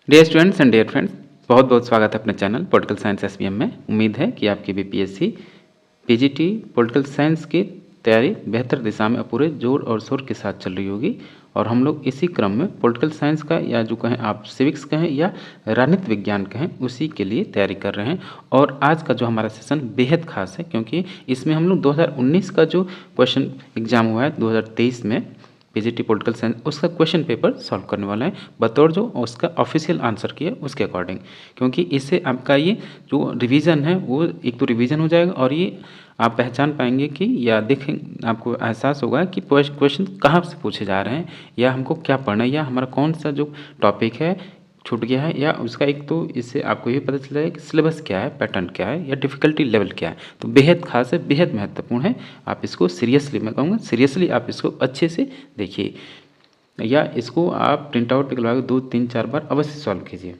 Dear students and dear friends, बहुत बहुत स्वागत है अपने चैनल पॉलिटिकल साइंस एसबीएम में। उम्मीद है कि आपकी बीपीएससी पीजीटी पॉलिटिकल साइंस की तैयारी बेहतर दिशा में पूरे जोर और शोर के साथ चल रही होगी। और हम लोग इसी क्रम में पॉलिटिकल साइंस का, या जो कहें आप सिविक्स कहें या राजनीति विज्ञान कहें, उसी के लिए तैयारी कर रहे हैं। और आज का जो हमारा सेशन बेहद खास है, क्योंकि इसमें हम लोग 2019 का जो क्वेश्चन एग्जाम हुआ है 2023 में पीजीटी पॉलिटिकल साइंस, उसका क्वेश्चन पेपर सॉल्व करने वाला है बतौर जो उसका ऑफिशियल आंसर की है उसके अकॉर्डिंग। क्योंकि इससे आपका ये जो रिवीजन है वो एक तो रिवीजन हो जाएगा, और ये आप पहचान पाएंगे कि, या देखें आपको एहसास होगा कि क्वेश्चन कहाँ से पूछे जा रहे हैं, या हमको क्या पढ़ना है, या हमारा कौन सा जो टॉपिक है छूट गया है, या उसका एक तो इससे आपको ये पता चला है कि सिलेबस क्या है, पैटर्न क्या है, या डिफ़िकल्टी लेवल क्या है। तो बेहद खास है, बेहद महत्वपूर्ण है। आप इसको सीरियसली, मैं कहूँगा सीरियसली आप इसको अच्छे से देखिए, या इसको आप प्रिंट आउट निकलवा के 2-3-4 बार अवश्य सॉल्व कीजिए।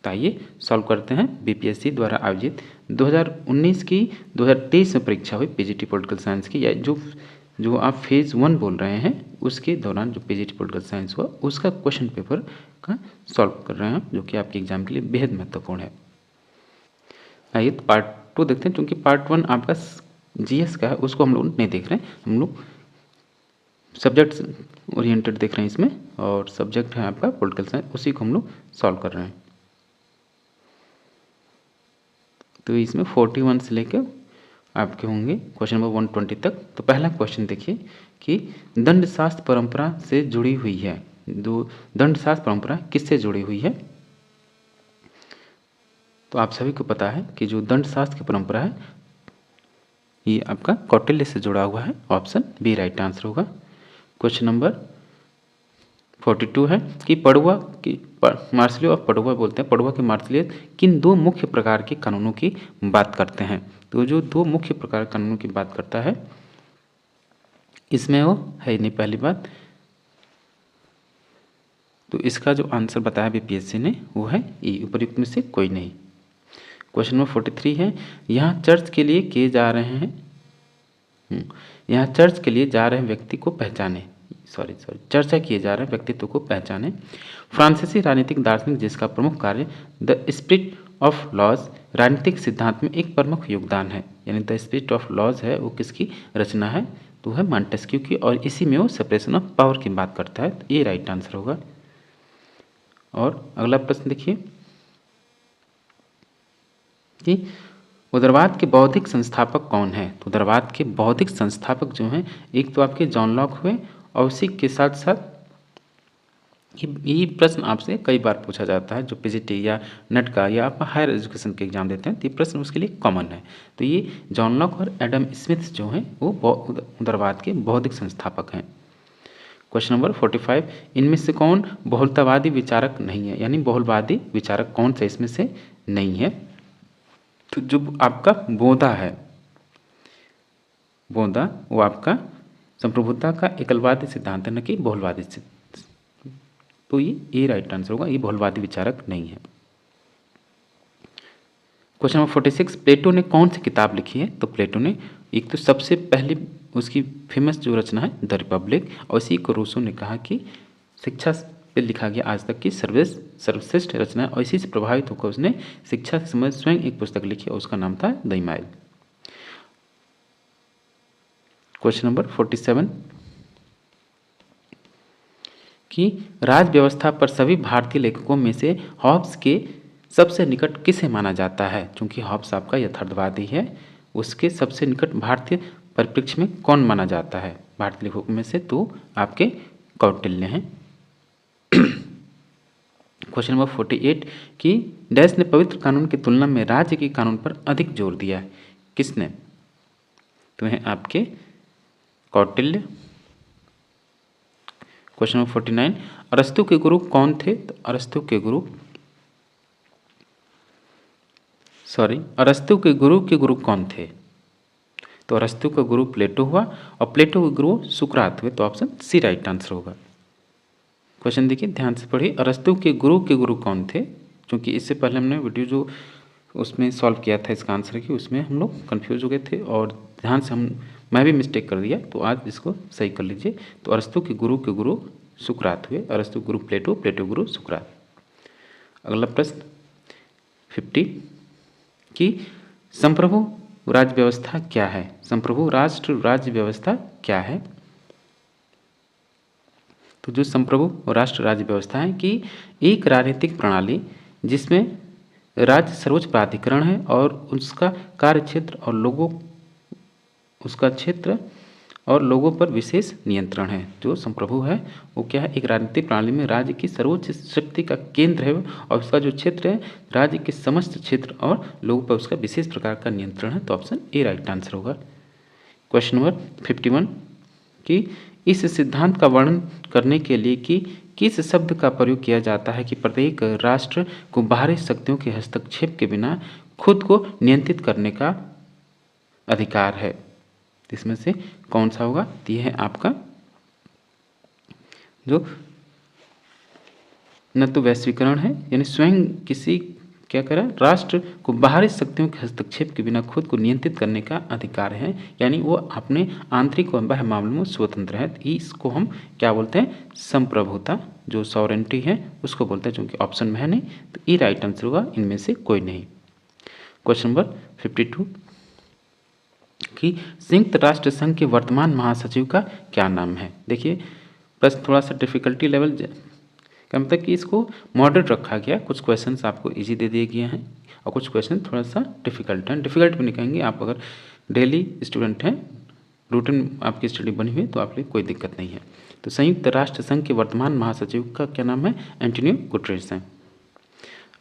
तो आइए सॉल्व करते हैं बीपीएससी द्वारा आयोजित 2019 की 2023 में परीक्षा हुई पीजीटी पॉलिटिकल साइंस की, या जो आप फेज़ 1 बोल रहे हैं उसके दौरान जो पीजीटी पॉलिटिकल साइंस हुआ उसका क्वेश्चन पेपर का सॉल्व कर रहे हैं, जो कि आपके एग्जाम के लिए बेहद महत्वपूर्ण है। आइए तो पार्ट 2 देखते हैं, क्योंकि पार्ट 1 आपका जीएस का है, उसको हम लोग नहीं देख रहे हैं, हम लोग सब्जेक्ट ओरिएंटेड देख रहे हैं इसमें, और सब्जेक्ट है आपका पॉलिटिकल साइंस, उसी को हम लोग सॉल्व कर रहे हैं। तो इसमें 41 से लेकर आपके होंगे क्वेश्चन नंबर 120 तक। तो पहला क्वेश्चन देखिए कि दंडशास्त्र परंपरा से जुड़ी हुई है। दो दंडशास्त्र परंपरा किससे जुड़ी हुई है? तो आप सभी को पता है कि जो दंडशास्त्र की परंपरा है ये आपका कौटिल्य से जुड़ा हुआ है। ऑप्शन बी राइट आंसर होगा। क्वेश्चन नंबर 42 है कि पड़ुआ की मार्शलियो ऑफ पड़ुआ बोलते हैं, पड़ुआ के मार्शलियत किन दो मुख्य प्रकार के कानूनों की बात करते हैं? तो जो दो मुख्य प्रकार कानूनों की बात करता है इसमें वो है नहीं पहली बात, तो इसका जो आंसर बताया बीपीएससी ने वो है ई, उपयुक्त में से कोई नहीं। क्वेश्चन नंबर 43 है, यहाँ चर्च के लिए किए जा रहे हैं यहाँ चर्च के लिए जा रहे व्यक्ति को पहचाने, चर्चा किए जा रहे व्यक्तित्व को पहचाने। फ्रांसीसी राजनीतिक दार्शनिक जिसका प्रमुख कार्य द स्पिरिट ऑफ लॉज राजनीतिक सिद्धांत में एक प्रमुख योगदान है, यानी द स्पिरिट ऑफ लॉज है वो किसकी रचना है? तो है मॉन्टेस्क्यू की, और इसी में वो सेपरेशन ऑफ पावर की बात करता है। तो ये राइट आंसर होगा। और अगला प्रश्न देखिए कि उदारवाद के बौद्धिक संस्थापक कौन है? तो उदारवाद के बौद्धिक संस्थापक जो हैं, एक तो आपके जॉन लॉक हुए, और उसी के साथ साथ ये प्रश्न आपसे कई बार पूछा जाता है, जो पीजीटी या नेट का या आप हायर एजुकेशन के एग्जाम देते हैं, तो ये प्रश्न उसके लिए कॉमन है। तो ये जॉन लॉक और एडम स्मिथ जो हैं वो उदारवाद के बौद्धिक संस्थापक हैं। क्वेश्चन नंबर 45, इनमें से कौन बहुलतावादी विचारक नहीं है, यानी बहुलवादी विचारक कौन सा इसमें से नहीं है? तो जो आपका बोधा है, बोधा वो आपका संप्रभुता का एकलवादी सिद्धांत है, न कि बहुलवादी सिद्धांत। तो ये राइट आंसर होगा, ये बहुलवादी विचारक नहीं है। क्वेश्चन नंबर 46, प्लेटो ने कौन सी किताब लिखी है? तो प्लेटो ने एक तो सबसे पहली उसकी फेमस जो रचना है द रिपब्लिक, और इसी को रूसो ने कहा कि शिक्षा पे लिखा गया आज तक की सर्वश्रेष्ठ रचना है, और इसी से प्रभावित होकर उसने शिक्षा से संबंधित स्वयं एक पुस्तक लिखी, और उसका नाम था द इमाइल। क्वेश्चन नंबर 47 कि राज व्यवस्था पर सभी भारतीय लेखकों में से हॉब्स के सबसे निकट किसे माना जाता है? क्योंकि हॉब्स आपका यथार्थवादी है, उसके सबसे निकट भारतीय परिप्रेक्ष्य में कौन माना जाता है भारतीय लेखकों में से? तो आपके कौटिल्य हैं। क्वेश्चन नंबर 48 कि डैश ने पवित्र कानून की तुलना में राज्य के कानून पर अधिक जोर दिया है, किसने? तो हैं आपके कौटिल्य। क्वेश्चन नंबर 49, अरस्तु के गुरु कौन थे? तो अरस्तु के गुरु कौन थे? तो अरस्तु का गुरु प्लेटो हुआ, और प्लेटो के गुरु सुकरात हुए। तो ऑप्शन सी राइट आंसर होगा। क्वेश्चन देखिए ध्यान से पढ़िए, अरस्तु के गुरु कौन थे? क्योंकि इससे पहले हमने वीडियो जो उसमें सॉल्व किया था इसका आंसर की, उसमें हम लोग कन्फ्यूज हो गए थे, और ध्यान से मैं भी मिस्टेक कर दिया, तो आज इसको सही कर लीजिए। तो अरस्तु के गुरु सुकरात हुए, अरस्तु गुरु प्लेटो, प्लेटो गुरु सुकरात। अगला प्रश्न 50 कि संप्रभु राज्य व्यवस्था क्या है? संप्रभु राष्ट्र राज्य व्यवस्था क्या है? तो जो संप्रभु और राष्ट्र राज्य व्यवस्था है कि एक राजनीतिक प्रणाली जिसमें राज्य सर्वोच्च प्राधिकरण है और उसका कार्य क्षेत्र और लोगों पर विशेष नियंत्रण है। जो संप्रभु है वो क्या है? एक राजनीतिक प्रणाली में राज्य की सर्वोच्च शक्ति का केंद्र है और उसका जो क्षेत्र है राज्य के समस्त क्षेत्र और लोगों पर उसका विशेष प्रकार का नियंत्रण है। तो ऑप्शन ए राइट आंसर होगा। क्वेश्चन नंबर 51 कि इस सिद्धांत का वर्णन करने के लिए कि किस शब्द का प्रयोग किया जाता है कि प्रत्येक राष्ट्र को बाहरी शक्तियों के हस्तक्षेप के बिना खुद को नियंत्रित करने का अधिकार है? इसमें से कौन सा होगा? यह है आपका जो न तो वैश्वीकरण है, यानी स्वयं किसी क्या करें राष्ट्र को बाहरी शक्तियों के हस्तक्षेप के बिना खुद को नियंत्रित करने का अधिकार है, यानी वो अपने आंतरिक और बाह्य मामलों में स्वतंत्र है। इसको हम क्या बोलते हैं? संप्रभुता, जो सॉवरेंटी है उसको बोलते हैं। चूंकि ऑप्शन में है नहीं तो ई राइट आंसर होगा, इनमें से कोई नहीं। क्वेश्चन नंबर 52 कि संयुक्त राष्ट्र संघ के वर्तमान महासचिव का क्या नाम है? देखिए प्रश्न थोड़ा सा डिफिकल्टी लेवल का मतलब कि इसको मॉडरेट रखा गया। कुछ क्वेश्चंस आपको इजी दे दिए गए हैं और कुछ क्वेश्चन थोड़ा सा डिफिकल्ट हैं। डिफिकल्ट भी नहीं कहेंगे, आप अगर डेली स्टूडेंट हैं, रूटीन आपकी स्टडी बनी हुई है तो आप लिए कोई दिक्कत नहीं है। तो संयुक्त राष्ट्र संघ के वर्तमान महासचिव का क्या नाम है? एंटोनियो गुटेरेस है।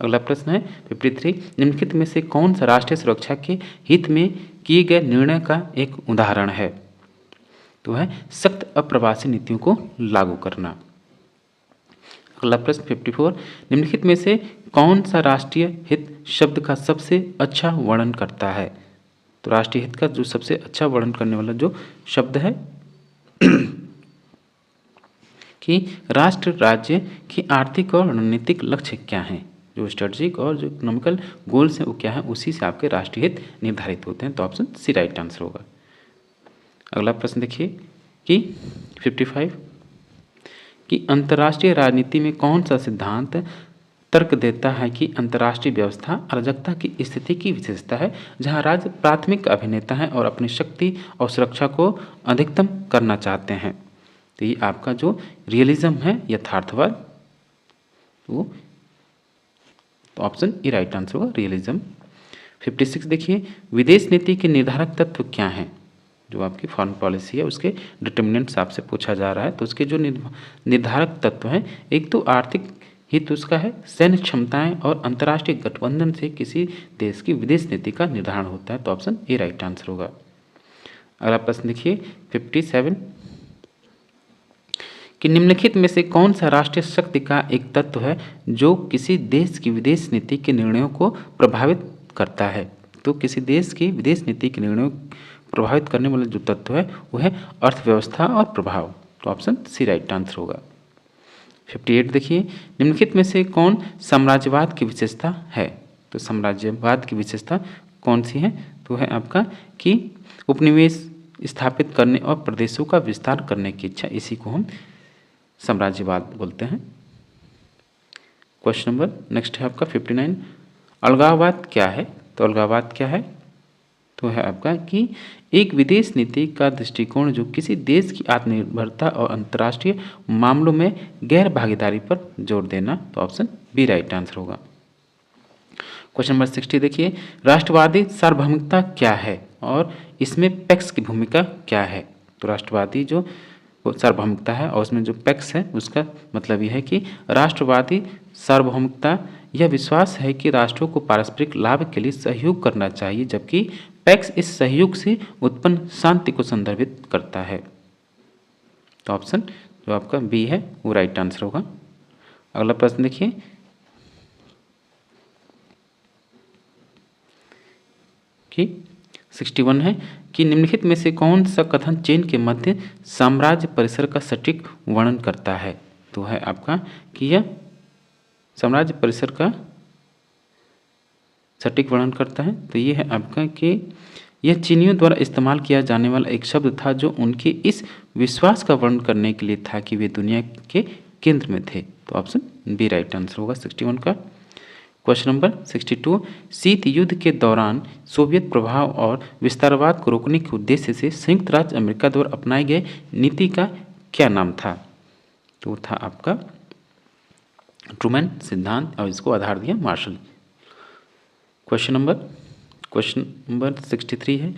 अगला प्रश्न है 53 निम्नलिखित में से कौन सा राष्ट्रीय सुरक्षा के हित में किए गए निर्णय का एक उदाहरण है? तो है सख्त अप्रवासी नीतियों को लागू करना। अगला प्रश्न 54 निम्नलिखित में से कौन सा राष्ट्रीय हित शब्द का सबसे अच्छा वर्णन करता है? तो राष्ट्रीय हित का जो सबसे अच्छा वर्णन करने वाला जो शब्द है कि राष्ट्र राज्य की आर्थिक और रणनीतिक लक्ष्य क्या हैं? जो स्ट्रेटजिक और जो इकोनॉमिकल गोल्स हैं वो क्या है? उसी से आपके राष्ट्रीय हित निर्धारित होते हैं। तो ऑप्शन सी राइट आंसर होगा। अगला प्रश्न देखिए कि 55 कि अंतर्राष्ट्रीय राजनीति में कौन सा सिद्धांत तर्क देता है कि अंतर्राष्ट्रीय व्यवस्था अराजकता की स्थिति की विशेषता है जहां राज्य प्राथमिक अभिनेता हैं और अपनी शक्ति और सुरक्षा को अधिकतम करना चाहते हैं? तो ये आपका जो रियलिज्म है, यथार्थवाद, वो तो ऑप्शन ई राइट आंसर होगा, रियलिज्म। 56 देखिए विदेश नीति के निर्धारक तत्व क्या हैं? जो आपकी फॉरेन पॉलिसी है उसके डिटर्मिनेंट्स आपसे पूछा जा रहा है। तो उसके जो निर्धारक तत्व हैं, एक तो आर्थिक हित उसका है, सैन्य क्षमताएं और अंतर्राष्ट्रीय गठबंधन से किसी देश की विदेश नीति का निर्धारण होता है। तो ऑप्शन ए राइट आंसर होगा। अगला प्रश्न देखिए 57 कि निम्नलिखित में से कौन सा राष्ट्रीय शक्ति का एक तत्व है जो किसी देश की विदेश नीति के निर्णयों को प्रभावित करता है? तो किसी देश की विदेश नीति के निर्णयों प्रभावित करने वाला जो तत्व है वो है अर्थव्यवस्था और प्रभाव। तो ऑप्शन सी राइट आंसर होगा। 58 देखिए निम्नलिखित में से कौन साम्राज्यवाद की विशेषता है? तो साम्राज्यवाद की विशेषता कौन सी है? तो है आपका कि उपनिवेश स्थापित करने और प्रदेशों का विस्तार करने की इच्छा, इसी को हम साम्राज्यवाद बोलते हैं। क्वेश्चन नंबर नेक्स्ट है आपका 59 अलगाववाद क्या है? तो अलगाववाद क्या है? तो है आपका कि एक विदेश नीति का दृष्टिकोण जो किसी देश की आत्मनिर्भरता और अंतर्राष्ट्रीय मामलों में गैर भागीदारी पर जोर देना। तो ऑप्शन बी राइट आंसर होगा। क्वेश्चन नंबर 60 देखिए राष्ट्रवादी सार्वभौमिकता क्या है और इसमें पैक्स की भूमिका क्या है? तो राष्ट्रवादी जो सार्वभौमिकता है और उसमें जो पैक्स है उसका मतलब यह है कि राष्ट्रवादी सार्वभौमिकता यह विश्वास है कि राष्ट्रों को पारस्परिक लाभ के लिए सहयोग करना चाहिए, जबकि पैक्स इस सहयोग से उत्पन्न शांति को संदर्भित करता है। तो ऑप्शन जो आपका बी है वो राइट आंसर होगा। अगला प्रश्न देखिए कि 61 है कि निम्नलिखित में से कौन सा कथन चीन के मध्य साम्राज्य परिसर का सटीक वर्णन करता है? तो है आपका कि यह साम्राज्य परिसर का सटीक वर्णन करता है। तो ये है आपका कि यह चीनियों द्वारा इस्तेमाल किया जाने वाला एक शब्द था जो उनके इस विश्वास का वर्णन करने के लिए था कि वे दुनिया के केंद्र में थे। तो ऑप्शन बी राइट आंसर होगा 61 का। क्वेश्चन नंबर 62, शीत युद्ध के दौरान सोवियत प्रभाव और विस्तारवाद को रोकने के उद्देश्य से संयुक्त राज्य अमेरिका द्वारा अपनाई गई नीति का क्या नाम था? तो था आपका ट्रूमैन सिद्धांत और इसको आधार दिया मार्शल। क्वेश्चन नंबर 63 है,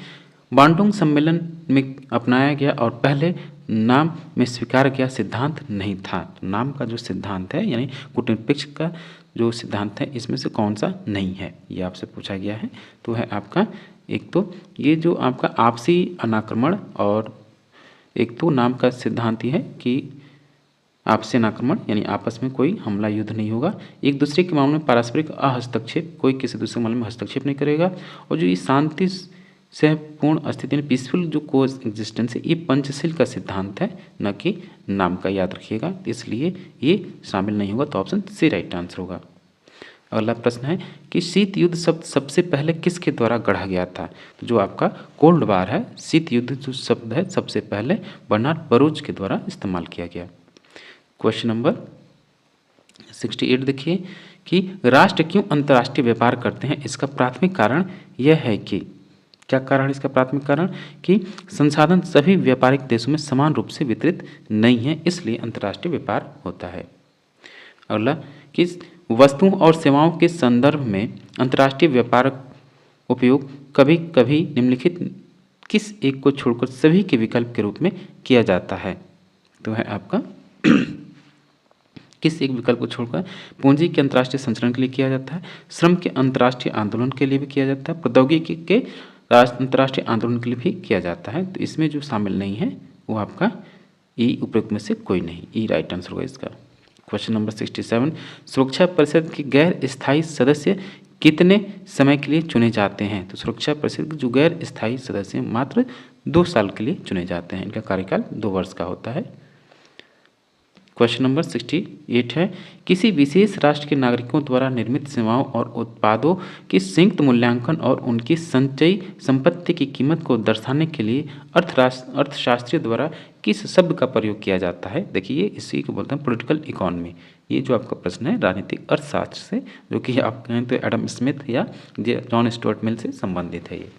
बांडुंग सम्मेलन में अपनाया गया और पहले नाम में स्वीकार किया सिद्धांत नहीं था। नाम का जो सिद्धांत है यानी कूटनीतिक का जो सिद्धांत है इसमें से कौन सा नहीं है, ये आपसे पूछा गया है। तो है आपका एक तो ये जो आपका आपसी अनाक्रमण और एक तो नाम का सिद्धांत ही है कि आपसी अनाक्रमण यानी आपस में कोई हमला युद्ध नहीं होगा, एक दूसरे के मामले में पारस्परिक अहस्तक्षेप, कोई किसी दूसरे के मामले में हस्तक्षेप नहीं करेगा, और जो ये शांति से पूर्ण स्थिति यानी पीसफुल जो को एग्जिस्टेंस है ये पंचशील का सिद्धांत है, न कि नाम का, याद रखिएगा। इसलिए ये शामिल नहीं होगा, तो ऑप्शन सी राइट आंसर होगा। अगला प्रश्न है कि शीत युद्ध शब्द सबसे पहले किसके द्वारा गढ़ा गया था? तो जो आपका कोल्ड वार है, शीत युद्ध जो शब्द है सबसे पहले बर्नार्ड बरूच के द्वारा इस्तेमाल किया गया। क्वेश्चन नंबर 68 देखिए कि राष्ट्र क्यों अंतर्राष्ट्रीय व्यापार करते हैं? इसका प्राथमिक कारण यह है कि क्या कारण है इसका प्राथमिक कारण कि संसाधन सभी व्यापारिक देशों में समान रूप से वितरित नहीं है, इसलिए अंतर्राष्ट्रीय व्यापार होता है। अगला कि वस्तुओं और सेवाओं के संदर्भ में अंतर्राष्ट्रीय व्यापार उपयोग कभी कभी निम्नलिखित किस एक को छोड़कर सभी के विकल्प के रूप में किया जाता है? तो है आपका किस एक विकल्प को छोड़कर पूंजी के अंतर्राष्ट्रीय संचरण के लिए किया जाता है, श्रम के अंतर्राष्ट्रीय आंदोलन के लिए भी किया जाता है, प्रौद्योगिकी के अंतर्राष्ट्रीय आंदोलन के लिए भी किया जाता है। तो इसमें जो शामिल नहीं है वो आपका ई उपयुक्त में से कोई नहीं, ई राइट आंसर होगा इसका। क्वेश्चन नंबर 67, सुरक्षा परिषद के गैर स्थायी सदस्य कितने समय के लिए चुने जाते हैं? तो सुरक्षा परिषद के जो गैर स्थायी सदस्य मात्र 2 साल के लिए चुने जाते हैं, इनका कार्यकाल 2 वर्ष का होता है। क्वेश्चन नंबर 68 है, किसी विशेष राष्ट्र के नागरिकों द्वारा निर्मित सेवाओं और उत्पादों की संयुक्त मूल्यांकन और उनकी संचयी संपत्ति की कीमत को दर्शाने के लिए अर्थशास्त्री द्वारा किस शब्द का प्रयोग किया जाता है? देखिए इसी को बोलते हैं पॉलिटिकल इकोनॉमी। ये जो आपका प्रश्न है राजनीतिक अर्थशास्त्र से, जो कि आप कहें तो एडम स्मिथ या जॉन स्टुअर्ट मिल से संबंधित है ये।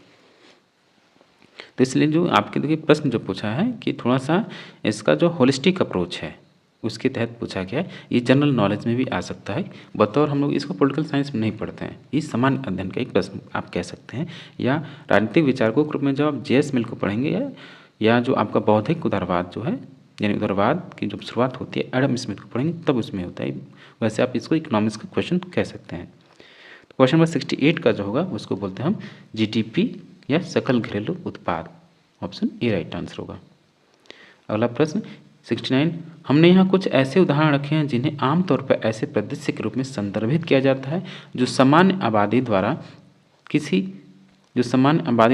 तो इसलिए जो आपके देखिए प्रश्न जो पूछा है कि थोड़ा सा इसका जो होलिस्टिक अप्रोच है उसके तहत पूछा गया है। ये जनरल नॉलेज में भी आ सकता है, बतौर हम लोग इसको पॉलिटिकल साइंस में नहीं पढ़ते हैं, ये सामान्य अध्ययन का एक प्रश्न आप कह सकते हैं। या राजनीतिक विचारकों के रूप में जब आप जेएस मिल को पढ़ेंगे या जो आपका बौद्धिक उदारवाद जो है यानी उदारवाद की जब शुरुआत होती है एडम स्मिथ को पढ़ेंगे तब उसमें होता है। वैसे आप इसको इकोनॉमिक्स का क्वेश्चन कह सकते हैं। तो क्वेश्चन नंबर 68 का जो होगा उसको बोलते हैं हम जीडीपी या सकल घरेलू उत्पाद, ऑप्शन ए राइट आंसर होगा। अगला प्रश्न 69, हमने यहाँ कुछ ऐसे उदाहरण रखे हैं जिन्हें आमतौर पर ऐसे परिदृश्य के रूप में संदर्भित किया जाता है जो सामान्य आबादी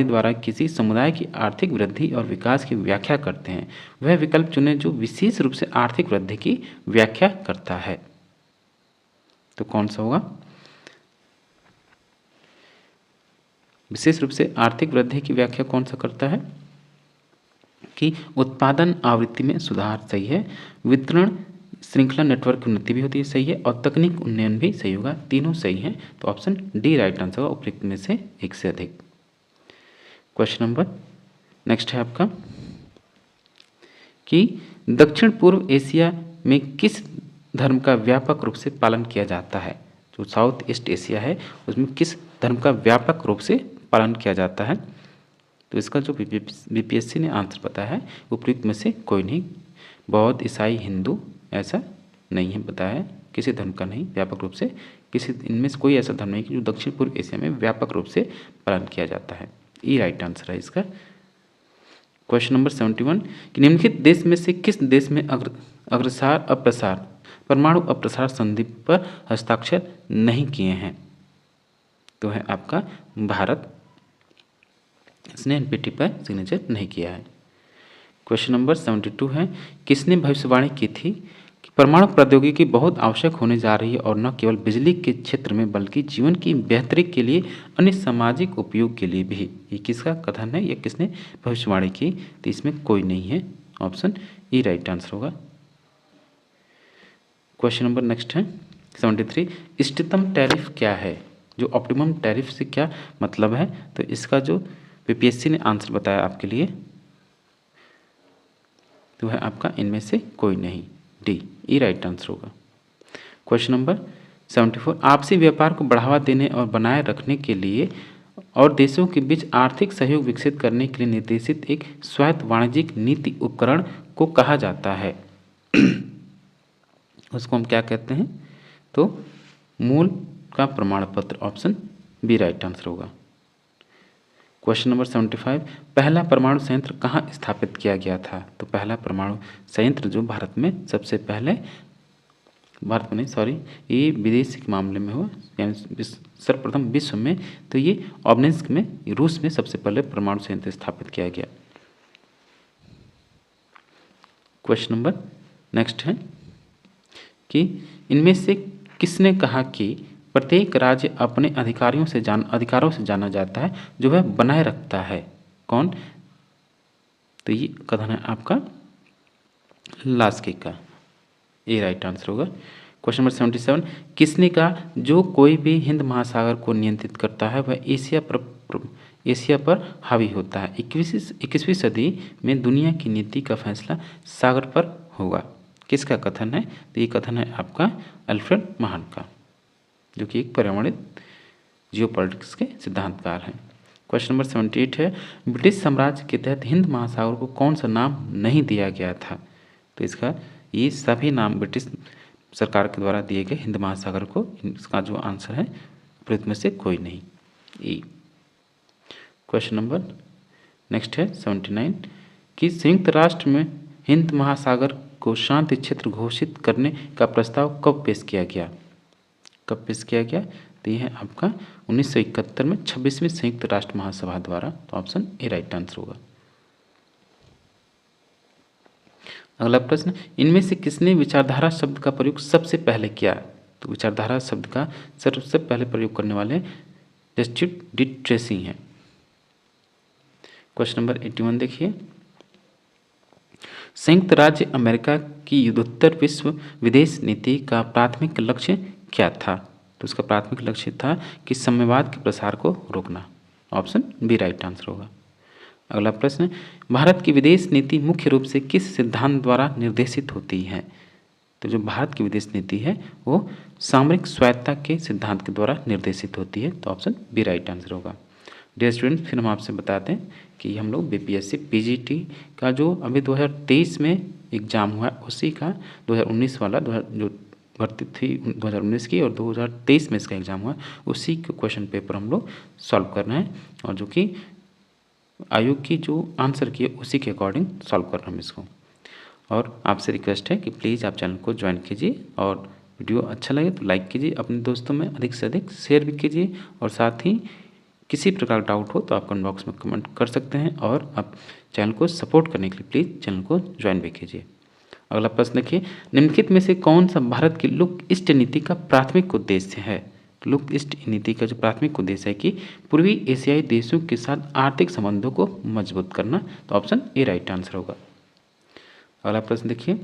द्वारा किसी समुदाय की आर्थिक वृद्धि और विकास की व्याख्या करते हैं। वह विकल्प चुनें जो विशेष रूप से आर्थिक वृद्धि की व्याख्या करता है। तो कौन सा होगा? विशेष रूप से आर्थिक वृद्धि की व्याख्या कौन सा करता है? कि उत्पादन आवृत्ति में सुधार सही है, वितरण श्रृंखला नेटवर्क की उन्नति भी होती है सही है, और तकनीक उन्नयन भी सही होगा, तीनों सही हैं। तो ऑप्शन डी राइट आंसर होगा, उपयुक्त में से एक से अधिक। क्वेश्चन नंबर नेक्स्ट है आपका कि दक्षिण पूर्व एशिया में किस धर्म का व्यापक रूप से पालन किया जाता है? जो साउथ ईस्ट एशिया है उसमें किस धर्म का व्यापक रूप से पालन किया जाता है? तो इसका जो बीपीएससी ने आंसर बताया है उपयुक्त में से कोई नहीं, बौद्ध ईसाई हिंदू ऐसा नहीं है बताया है, किसी धर्म का नहीं व्यापक रूप से, किसी इनमें से कोई ऐसा धर्म नहीं कि जो दक्षिण पूर्व एशिया में व्यापक रूप से पालन किया जाता है। ये राइट आंसर है इसका। क्वेश्चन नंबर 71 कि निम्नलिखित देश में से किस देश में अग्रसार अप्रसार परमाणु अप्रसार संधि पर हस्ताक्षर नहीं किए हैं? तो है आपका भारत, इसने एनपीटी पर सिग्नेचर नहीं किया है। क्वेश्चन नंबर 72 है, किसने भविष्यवाणी की थी कि परमाणु प्रौद्योगिकी बहुत आवश्यक होने जा रही है और न केवल बिजली के क्षेत्र में बल्कि जीवन की बेहतरी के लिए अन्य सामाजिक उपयोग के लिए भी? ये किसका कथन है या किसने भविष्यवाणी की? तो इसमें कोई नहीं है, ऑप्शन ई राइट आंसर होगा। क्वेश्चन नंबर नेक्स्ट है 73 इष्टतम टैरिफ क्या है, जो ऑप्टिमम टैरिफ से क्या मतलब है, तो इसका जो पीपीएससी ने आंसर बताया आपके लिए तो है आपका इनमें से कोई नहीं, डी ई राइट आंसर होगा। क्वेश्चन नंबर 74 आपसी व्यापार को बढ़ावा देने और बनाए रखने के लिए और देशों के बीच आर्थिक सहयोग विकसित करने के लिए निर्देशित एक स्वायत्त वाणिज्यिक नीति उपकरण को कहा जाता है उसको हम क्या कहते हैं, तो मूल का प्रमाण पत्र, ऑप्शन बी राइट आंसर होगा। क्वेश्चन नंबर 75 पहला परमाणु संयंत्र कहाँ स्थापित किया गया था, तो पहला परमाणु संयंत्र जो भारत में सबसे पहले, भारत में नहीं सॉरी, ये विदेशी के मामले में हुआ, यानी सर्वप्रथम विश्व में, तो ये ऑब्निस्क में, रूस में सबसे पहले परमाणु संयंत्र स्थापित किया गया। क्वेश्चन नंबर नेक्स्ट है कि इनमें से किसने कहा कि प्रत्येक राज्य अपने अधिकारों से जाना जाता है जो वह बनाए रखता है, कौन, तो ये कथन है आपका लास्की का, ए राइट आंसर होगा। क्वेश्चन नंबर 77 किसने कहा जो कोई भी हिंद महासागर को नियंत्रित करता है वह एशिया पर हावी होता है। 21वीं सदी में दुनिया की नीति का फैसला सागर पर होगा, किसका कथन है, तो ये कथन है आपका अल्फ्रेड महान का, जो कि एक परिमाणित जियोपॉलिटिक्स के सिद्धांतकार हैं। क्वेश्चन नंबर 78 है ब्रिटिश साम्राज्य के तहत हिंद महासागर को कौन सा नाम नहीं दिया गया था, तो इसका ये सभी नाम ब्रिटिश सरकार के द्वारा दिए गए हिंद महासागर को, इसका जो आंसर है प्रयुक्त में से कोई नहीं, ई। क्वेश्चन नंबर नेक्स्ट है 79 कि संयुक्त राष्ट्र में हिंद महासागर को शांति क्षेत्र घोषित करने का प्रस्ताव कब पेश किया गया, तो यह है आपका 1971 में 26वीं संयुक्त राष्ट्र महासभा द्वारा, तो ऑप्शन ए राइट आंसर होगा। अगला प्रश्न इनमें से किसने विचारधारा शब्द का प्रयोग सबसे पहले किया, तो विचारधारा शब्द का सबसे पहले प्रयोग करने वाले जस्टिस डी ट्रेसी हैं। क्वेश्चन नंबर 81 देखिए संयुक्त राज्य अमेरिका की युद्धोत्तर विश्व विदेश नीति का प्राथमिक लक्ष्य क्या था, तो उसका प्राथमिक लक्ष्य था कि साम्यवाद के प्रसार को रोकना, ऑप्शन बी राइट आंसर होगा। अगला प्रश्न भारत की विदेश नीति मुख्य रूप से किस सिद्धांत द्वारा निर्देशित होती है, तो जो भारत की विदेश नीति है वो सामरिक स्वायत्तता के सिद्धांत के द्वारा निर्देशित होती है, तो ऑप्शन बी राइट आंसर होगा। डियर स्टूडेंट फिर हम आपसे बताते हैं कि हम लोग बीपीएससी पीजीटी का जो अभी 2023 में एग्ज़ाम हुआ उसी का 2019 वाला जो भर्ती थी 2019 की और 2023 में इसका एग्ज़ाम हुआ उसी के क्वेश्चन पेपर हम लोग सॉल्व कर रहे हैं, और जो कि आयोग की जो आंसर की है उसी के अकॉर्डिंग सॉल्व कर रहे हैं इसको। और आपसे रिक्वेस्ट है कि प्लीज़ आप चैनल को ज्वाइन कीजिए और वीडियो अच्छा लगे तो लाइक कीजिए, अपने दोस्तों में अधिक से अधिक शेयर भी कीजिए, और साथ ही किसी प्रकार डाउट हो तो आप कमेंट बॉक्स में कमेंट कर सकते हैं, और आप चैनल को सपोर्ट करने के लिए प्लीज़ चैनल को ज्वाइन भी कीजिए। अगला प्रश्न देखिए निम्नलिखित में से कौन सा भारत की लुक ईस्ट नीति का प्राथमिक उद्देश्य है, लुक ईस्ट नीति का जो प्राथमिक उद्देश्य है कि पूर्वी एशियाई देशों के साथ आर्थिक संबंधों को मजबूत करना, तो ऑप्शन ए राइट आंसर होगा। अगला प्रश्न देखिए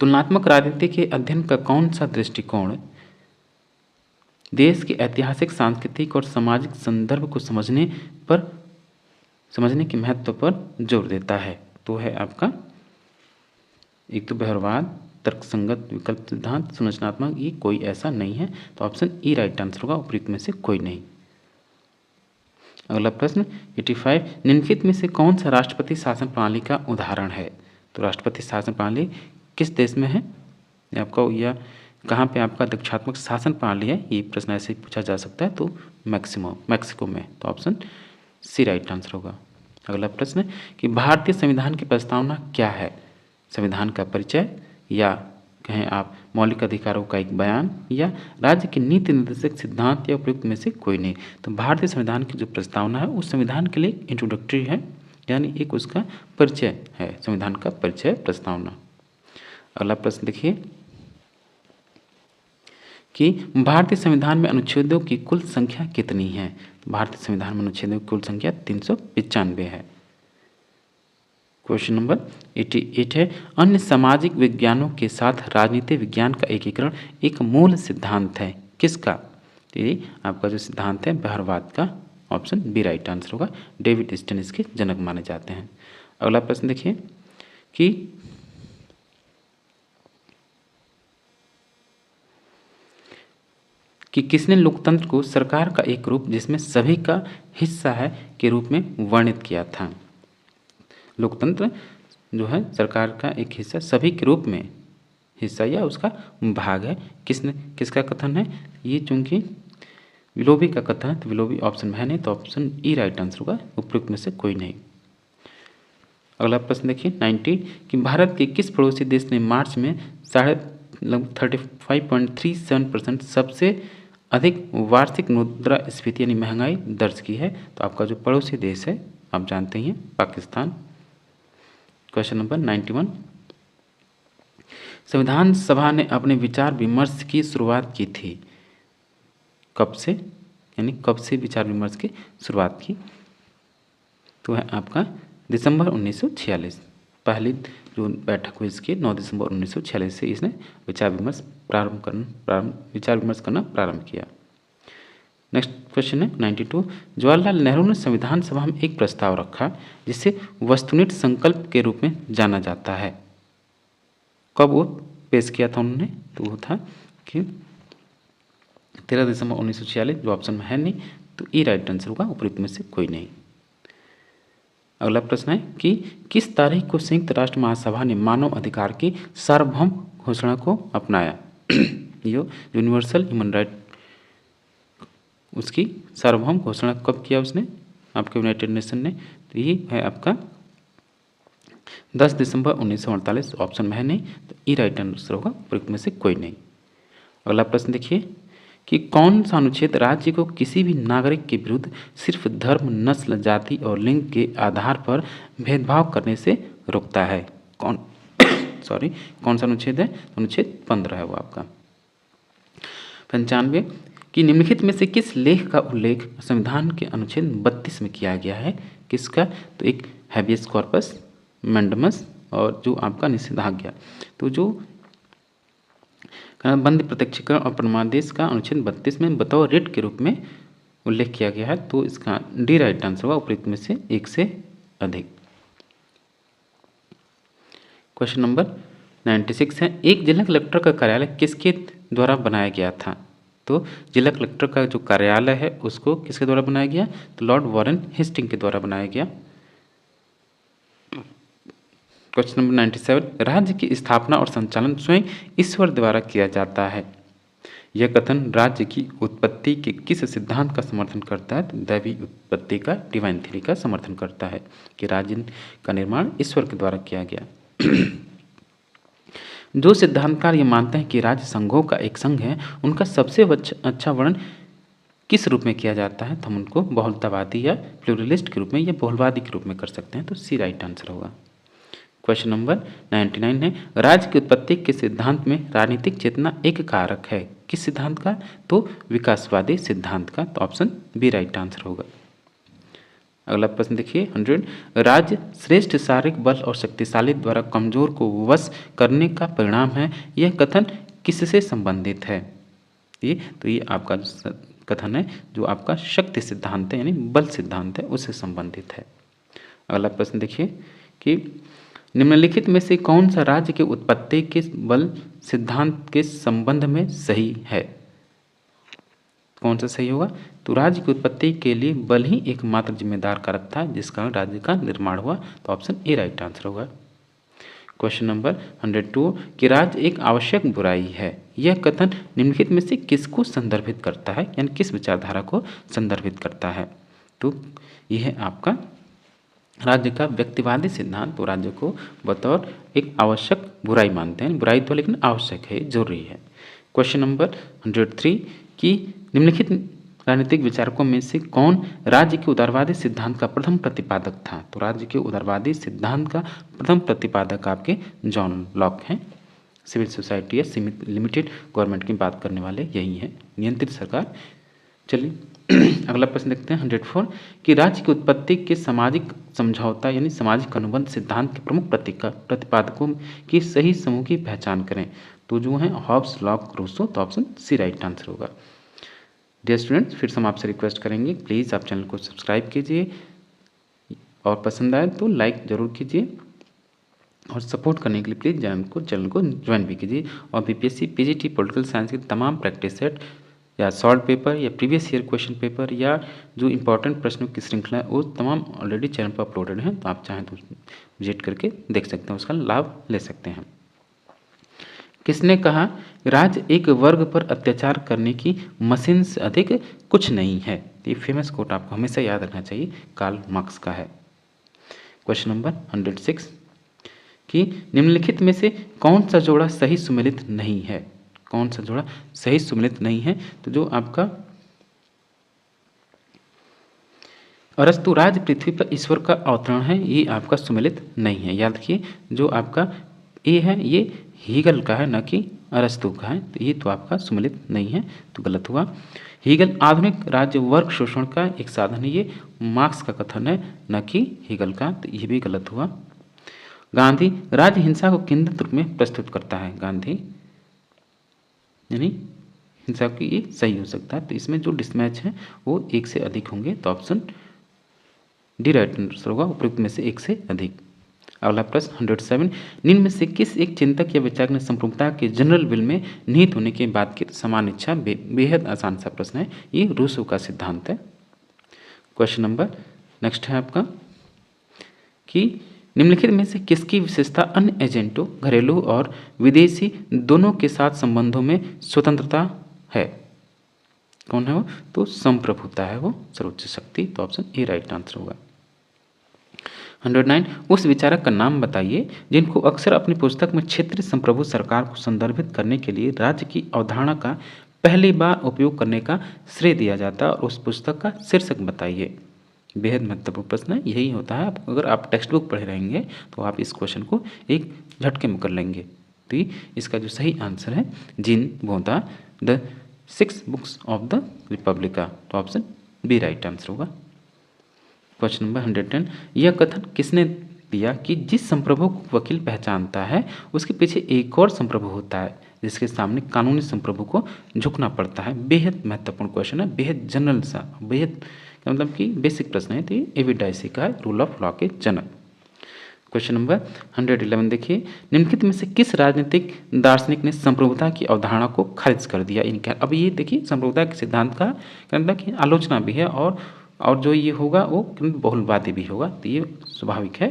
तुलनात्मक राजनीति के अध्ययन का कौन सा दृष्टिकोण देश के ऐतिहासिक सांस्कृतिक और सामाजिक संदर्भ को समझने के महत्व पर जोर देता है, तो है आपका एक तो व्यवहारवाद, तर्कसंगत विकल्प सिद्धांत, संरचनात्मक, ये कोई ऐसा नहीं है, तो ऑप्शन ई राइट आंसर होगा, उपयुक्त में से कोई नहीं। अगला प्रश्न 85 निम्नलिखित में से कौन सा राष्ट्रपति शासन प्रणाली का उदाहरण है, तो राष्ट्रपति शासन प्रणाली किस देश में है आपका, या कहाँ पे आपका दक्षात्मक शासन प्रणाली है, ये प्रश्न ऐसे पूछा जा सकता है, तो मैक्सिको में, तो ऑप्शन सी राइट आंसर होगा। अगला प्रश्न कि भारतीय संविधान की प्रस्तावना क्या है, संविधान का परिचय, या कहें आप मौलिक अधिकारों का एक बयान, या राज्य के नीति निर्देशक सिद्धांत, या उपयुक्त में से कोई नहीं। तो भारतीय संविधान की जो प्रस्तावना है उस संविधान के लिए इंट्रोडक्टरी है, यानी एक उसका परिचय है, संविधान का परिचय प्रस्तावना। अगला प्रश्न देखिए कि भारतीय संविधान में अनुच्छेदों की कुल संख्या कितनी है, भारतीय संविधान में अनुच्छेदों की कुल संख्या 395 है। क्वेश्चन नंबर 88 है, अन्य सामाजिक विज्ञानों के साथ राजनीति विज्ञान का एकीकरण एक मूल सिद्धांत है, किसका? तो ये आपका जो सिद्धांत है व्यवहारवाद का, ऑप्शन बी राइट आंसर होगा। डेविड स्टन इसके जनक माने जाते हैं। अगला प्रश्न देखिए कि किसने लोकतंत्र को सरकार का एक रूप जिसमें सभी का हिस्सा है के रूप में वर्णित किया था? लोकतंत्र जो है सरकार का एक हिस्सा, सभी के रूप में हिस्सा या उसका भाग है, किसका कथन है ये? चूंकि विलोबी का कथन है तो विलोबी ऑप्शन में है नहीं, तो ऑप्शन ई राइट आंसर होगा, उपयुक्त में से कोई नहीं। अगला प्रश्न देखिए 90 कि भारत के किस पड़ोसी देश ने मार्च में 35.37% सबसे अधिक वार्षिक मुद्रास्फीति यानी महंगाई दर्ज की है? तो आपका जो पड़ोसी देश है आप जानते ही हैं, पाकिस्तान। क्वेश्चन नंबर 91, संविधान सभा ने अपने विचार विमर्श की शुरुआत की थी कब से, यानी कब से विचार विमर्श की शुरुआत की? तो है आपका दिसंबर 1946। पहली जो बैठक हुई इसकी 9 दिसंबर 1946 से इसने विचार विमर्श करना प्रारंभ किया। नेक्स्ट क्वेश्चन है 92, जवाहरलाल नेहरू ने संविधान सभा में एक प्रस्ताव रखा जिसे वस्तुनिष्ठ संकल्प के रूप में जाना जाता है। कब वो पेश किया था उन्होंने? तो वो था कि 13 दिसंबर 1946, जो ऑप्शन में है नहीं, तो ई राइट आंसर होगा, उपयुक्त में से कोई नहीं। अगला प्रश्न है कि किस तारीख को संयुक्त राष्ट्र महासभा ने मानव अधिकार की सार्वभौम घोषणा को अपनाया? यूनिवर्सल ह्यूमन राइट, उसकी सार्वभौम घोषणा कब किया उसने आपके यूनाइटेड नेशन ने? तो ये है आपका 10 दिसंबर 1948, ऑप्शन में है नहीं, तो ई राइट आंसर होगा, उपयुक्त में से कोई नहीं। अगला प्रश्न देखिए कि कौन सा अनुच्छेद राज्य को किसी भी नागरिक के विरुद्ध सिर्फ धर्म, नस्ल, जाति और लिंग के आधार पर भेदभाव करने से रोकता है? कौन सा अनुच्छेद है? अनुच्छेद 15 है वो आपका। 95 कि निम्नलिखित में से किस लेख का उल्लेख संविधान के अनुच्छेद 32 में किया गया है? किसका? तो एक हैबियस कॉर्पस, मैंडमस और जो आपका निषेधाज्ञा। तो जो बंद प्रत्यक्षीकरण और प्रमाणादेश का अनुच्छेद 32 में बतौर रिट के रूप में उल्लेख किया गया है, तो इसका डी राइट आंसर होगा, उपयुक्त में से एक से अधिक। क्वेश्चन नंबर 96 है, एक जिला कलेक्टर का कार्यालय किसके द्वारा बनाया गया था? तो जिला कलेक्टर का जो कार्यालय है उसको किसके द्वारा बनाया गया? तो लॉर्ड वॉरेन हेस्टिंग के द्वारा बनाया गया। क्वेश्चन नंबर 97, राज्य की स्थापना और संचालन स्वयं ईश्वर द्वारा किया जाता है। यह कथन राज्य की उत्पत्ति के किस सिद्धांत का समर्थन करता है? तो दैवी उत्पत्ति का, डिवाइन थ्योरी का समर्थन करता है कि राज्य का निर्माण ईश्वर के द्वारा किया गया। जो सिद्धांतकार ये मानते हैं कि राज्य संघों का एक संघ है, उनका सबसे अच्छा वर्णन किस रूप में किया जाता है? तो हम उनको बहुलतावादी या प्लूरलिस्ट के रूप में या बहुलवादी के रूप में कर सकते हैं, तो सी राइट आंसर होगा। क्वेश्चन नंबर 99 है, राज्य की उत्पत्ति के सिद्धांत में राजनीतिक चेतना एक कारक है, किस सिद्धांत का? तो विकासवादी सिद्धांत का, तो ऑप्शन बी राइट आंसर होगा। अगला प्रश्न देखिए 100, राज्य श्रेष्ठ शारीरिक बल और शक्तिशाली द्वारा कमजोर को वश करने का परिणाम है, यह कथन किससे संबंधित है? ये आपका कथन है जो आपका शक्ति सिद्धांत है, यानी बल सिद्धांत है, उससे संबंधित है। अगला प्रश्न देखिए कि निम्नलिखित में से कौन सा राज्य के उत्पत्ति के बल सिद्धांत के संबंध में सही है? कौन सा सही होगा? तो राज्य की उत्पत्ति के लिए बल ही एकमात्र जिम्मेदार कारक था जिस कारण राज्य का निर्माण हुआ, तो ऑप्शन ए राइट आंसर होगा। क्वेश्चन नंबर 102 कि राज्य एक आवश्यक बुराई है, यह कथन निम्नलिखित में से किसको संदर्भित करता है, यानी किस विचारधारा को संदर्भित करता है? तो यह है आपका राज्य का व्यक्तिवादी सिद्धांत, तो राज्य को बतौर एक आवश्यक बुराई मानते हैं, बुराई तो लेकिन आवश्यक है, जरूरी है। क्वेश्चन नंबर 103 कि निम्नलिखित राजनीतिक विचारकों में से कौन राज्य के उदारवादी सिद्धांत का प्रथम प्रतिपादक था? तो राज्य के उदारवादी सिद्धांत का प्रथम प्रतिपादक आपके जॉन लॉक हैं। सिविल सोसाइटी या लिमिटेड गवर्नमेंट की बात करने वाले यही हैं, नियंत्रित सरकार चलिए अगला प्रश्न देखते हैं 104 कि राज्य की उत्पत्ति के सामाजिक समझौता यानी सामाजिक अनुबंध सिद्धांत के प्रमुख प्रतिपादकों की सही समूह की पहचान करें। तो जो है हॉब्स, लॉक, रूसो, तो ऑप्शन सी राइट आंसर होगा। डियर स्टूडेंट्स, फिर से हम आपसे रिक्वेस्ट करेंगे प्लीज़ आप चैनल को सब्सक्राइब कीजिए और पसंद आए तो लाइक ज़रूर कीजिए और सपोर्ट करने के लिए प्लीज़ चैनल को ज्वाइन भी कीजिए। और बीपीएससी पीजीटी पॉलिटिकल साइंस के तमाम प्रैक्टिस सेट या शॉर्ट पेपर या प्रीवियस ईयर क्वेश्चन पेपर या जो इंपॉर्टेंट प्रश्नों की श्रृंखला है वो तमाम ऑलरेडी चैनल पर अपलोडेड हैं, तो आप चाहें तो विजिट करके देख सकते हैं, उसका लाभ ले सकते हैं। किसने कहा राज्य एक वर्ग पर अत्याचार करने की मशीन से अधिक कुछ नहीं है? ये फेमस कोट आपको हमेशा याद रखना चाहिए, कार्ल मार्क्स का है। क्वेश्चन नंबर 106 कि निम्नलिखित में से कौन सा जोड़ा सही सुमेलित नहीं है? कौन सा जोड़ा सही सुमेलित नहीं है? तो जो आपका अरस्तु राज्य पृथ्वी पर ईश्वर का अवतरण है, ये आपका सुमेलित नहीं है। याद रखिए, जो आपका ए है ये हीगल का है, न कि अरस्तु का है, तो ये तो आपका सुमेलित नहीं है, तो गलत हुआ। हीगल आधुनिक राज्य वर्ग शोषण का एक साधन है, ये मार्क्स का कथन है, न कि हीगल का, तो ये भी गलत हुआ। गांधी राज्य हिंसा को केंद्रित रूप में प्रस्तुत करता है। गांधी यानी हिंसा की ये सही हो सकता है, तो इसमें जो डिसमैच है वो एक से अधिक होंगे, तो ऑप्शन डी राइट आंसर होगा, उपयुक्त में से एक से अधिक। अगला प्रश्न 107 निम्न में से किस एक चिंतक या विचारक ने संप्रभुता के जनरल विल में निहित होने के बाद की समान इच्छा, बेहद आसान सा प्रश्न है, ये रूसो का सिद्धांत है। क्वेश्चन नंबर नेक्स्ट है आपका कि निम्नलिखित में से किसकी विशेषता अन्य एजेंटों, घरेलू और विदेशी दोनों के साथ संबंधों में स्वतंत्रता है? कौन है वो? तो संप्रभुता है वो, सर्वोच्च शक्ति, तो ऑप्शन ए राइट आंसर होगा। 109 उस विचारक का नाम बताइए जिनको अक्सर अपनी पुस्तक में क्षेत्रीय संप्रभु सरकार को संदर्भित करने के लिए राज्य की अवधारणा का पहली बार उपयोग करने का श्रेय दिया जाता है, और उस पुस्तक का शीर्षक बताइए। बेहद महत्वपूर्ण प्रश्न है, यही होता है, अगर आप टेक्स्ट बुक पढ़े रहेंगे तो आप इस क्वेश्चन को एक झटके में कर लेंगे। तो इसका जो सही आंसर है Jean Bodin the 6 books of the Republica, तो ऑप्शन बी राइट आंसर होगा। क्वेश्चन नंबर 110 यह कथन किसने दिया कि जिस संप्रभु को वकील पहचानता है उसके पीछे एक और संप्रभु होता है जिसके सामने कानूनी संप्रभु को झुकना पड़ता है? बेहद महत्वपूर्ण क्वेश्चन है, बेहद जनरल सा, बेहद मतलब कि बेसिक प्रश्न है, तो ये एवी डाइसी का है, रूल ऑफ लॉ के जनक। क्वेश्चन नंबर 111 देखिए निम्नलिखित में से किस राजनीतिक दार्शनिक ने संप्रभुता की अवधारणा को खारिज कर दिया? इनका अब ये देखिए संप्रभुता के सिद्धांत का मतलब कि आलोचना भी है और जो ये होगा वो बहुलवादी भी होगा, तो ये स्वाभाविक है,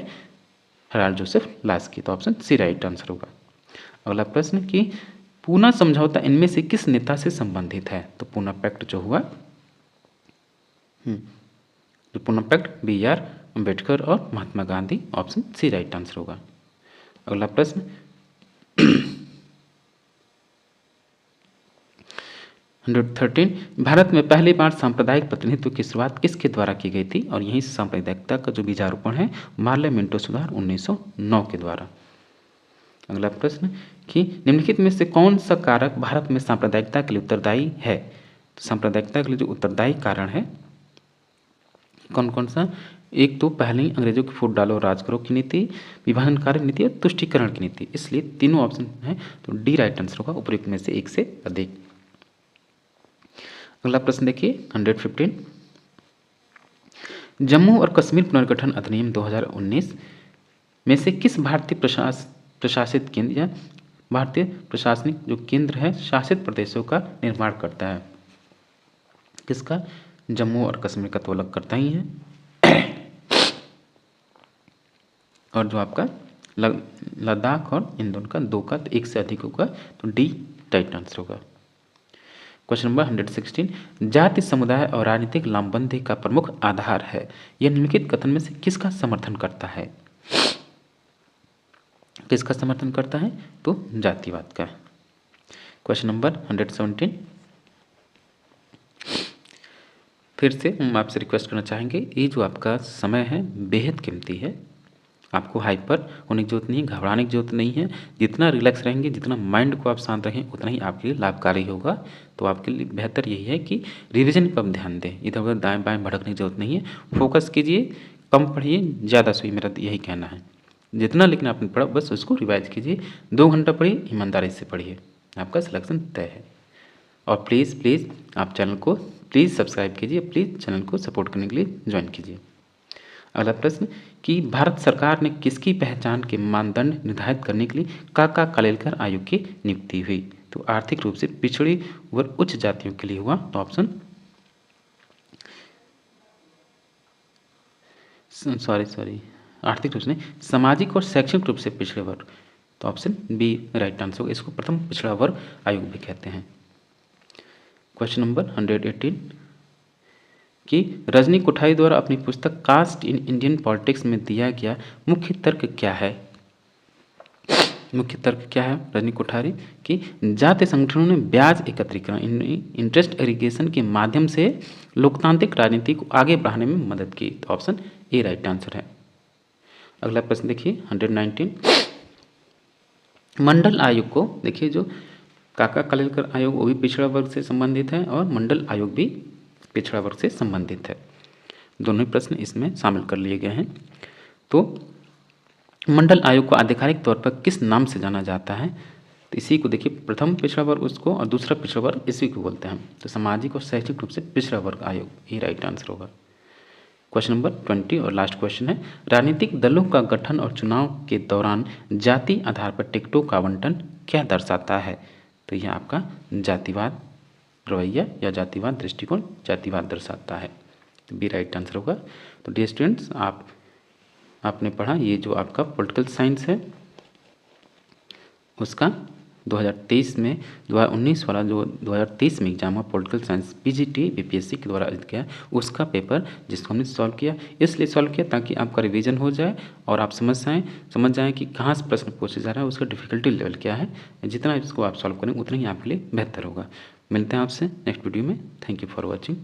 हेराल्ड जोसेफ लास्की, तो ऑप्शन सी राइट आंसर होगा। अगला प्रश्न कि पूना समझौता इनमें से किस नेता से संबंधित है? तो पूना पैक्ट जो हुआ, जो पूना पैक्ट BR अम्बेडकर और Mahatma Gandhi, option C right answer होगा। अगला प्रश्न 113 भारत में पहली बार सांप्रदायिक प्रतिनिधित्व की शुरुआत किसके द्वारा की गई थी? और यही सांप्रदायिकता का जो बीजारोपण है मार्ले मिंटो सुधार 1909 के द्वारा। अगला प्रश्न कि निम्नलिखित में से कौन सा कारक भारत में सांप्रदायिकता के लिए उत्तरदायी है? तो सांप्रदायिकता के लिए जो उत्तरदायी कारण है कौन कौन सा? एक तो पहले ही अंग्रेजों की फूट डालो राज करो की नीति, विभाजनकारी नीति और तुष्टीकरण की नीति, इसलिए तीनों ऑप्शन है, तो डी राइट आंसर होगा, उपयुक्त में से एक से अधिक। अगला प्रश्न देखिए 115 जम्मू और कश्मीर पुनर्गठन अधिनियम 2019 में से किस भारतीय प्रशासित केंद्र या भारतीय प्रशासनिक जो केंद्र है शासित प्रदेशों का निर्माण करता है? किसका? जम्मू और कश्मीर का तो अलग करता ही है, और जो आपका लद्दाख और इन दोनों का दो का तो एक से अधिक होगा, तो डी राइट आंसर होगा। क्वेश्चन नंबर 116 जाति, समुदाय और राजनीतिक लामबंदी का प्रमुख आधार है, यह निम्नलिखित कथन में से किसका समर्थन करता है? किसका समर्थन करता है? तो जातिवाद का। क्वेश्चन नंबर 117 फिर से हम आपसे रिक्वेस्ट करना चाहेंगे, ये जो आपका समय है बेहद कीमती है आपको हाइपर होने की जरूरत नहीं है, घबराने की जरूरत नहीं है। जितना रिलैक्स रहेंगे, जितना माइंड को आप शांत रखें, उतना ही आपके लिए लाभकारी होगा। तो आपके लिए बेहतर यही है कि रिवीजन पर आप ध्यान दें, इधर उधर दाएं बाएं भटकने की जरूरत नहीं है। फोकस कीजिए, कम पढ़िए, ज़्यादा सोइए, मेरा यही कहना है। जितना लिखना आपने पढ़ा बस उसको रिवाइज कीजिए। 2 घंटा पढ़िए, ईमानदारी से पढ़िए, आपका सिलेक्शन तय है। और प्लीज़ प्लीज़ आप चैनल को प्लीज़ सब्सक्राइब कीजिए, प्लीज़ चैनल को सपोर्ट करने के लिए ज्वाइन कीजिए। अगला प्रश्न कि भारत सरकार ने किसकी पहचान के मानदंड निर्धारित करने के लिए काका कालेलकर आयोग की नियुक्ति हुई? तो आर्थिक रूप से पिछड़ी व उच्च जातियों के लिए हुआ। तो ऑप्शन आर्थिक रूप से सामाजिक और शैक्षणिक रूप से पिछड़े वर्ग। तो ऑप्शन बी राइट आंसर होगा। इसको प्रथम पिछड़ा वर्ग आयोग भी कहते हैं। क्वेश्चन नंबर 118 कि रजनी कोठारी द्वारा अपनी पुस्तक कास्ट इन इंडियन पॉलिटिक्स में दिया गया मुख्य तर्क क्या है? मुख्य तर्क क्या है रजनी कोठारी कि जातीय संगठनों ने ब्याज एकत्रीकरण इंटरेस्ट एग्रीगेशन के माध्यम से लोकतांत्रिक राजनीति को आगे बढ़ाने में मदद की। तो ऑप्शन ए राइट आंसर है। अगला प्रश्न देखिए 119 मंडल आयोग को देखिए, जो काका कालेलकर आयोग वो भी पिछड़ा वर्ग से संबंधित है और मंडल आयोग भी पिछड़ा वर्ग से संबंधित है। दोनों ही प्रश्न इसमें शामिल कर लिए गए हैं। तो मंडल आयोग को आधिकारिक तौर पर किस नाम से जाना जाता है? तो इसी को देखिए, प्रथम पिछड़ा वर्ग उसको और दूसरा पिछड़ा वर्ग इसी को बोलते हैं। तो सामाजिक और शैक्षिक रूप से पिछड़ा वर्ग आयोग, ये राइट आंसर होगा। क्वेश्चन नंबर 20 और लास्ट क्वेश्चन है राजनीतिक दलों का गठन और चुनाव के दौरान जाति आधार पर टिकटों का आवंटन क्या दर्शाता है? तो यह आपका जातिवाद रवैया या जातिवाद दृष्टिकोण, जातिवाद दर्शाता है। तो बी राइट आंसर होगा। तो डियर स्टूडेंट्स, आपने पढ़ा ये जो आपका पॉलिटिकल साइंस है उसका 2023 में 2019 वाला जो 2023 में एग्जाम हुआ पॉलिटिकल साइंस पीजीटी बीपीएससी के द्वारा आयोजित किया, उसका पेपर जिसको हमने सॉल्व किया, इसलिए सॉल्व किया ताकि आपका रिवीजन हो जाए और आप समझ जाएं कि कहाँ से प्रश्न पूछे जा रहा है, उसका डिफिकल्टी लेवल क्या है। जितना इसको आप सॉल्व करें उतना ही आपके लिए बेहतर होगा। मिलते हैं आपसे नेक्स्ट वीडियो में। Thank you for watching.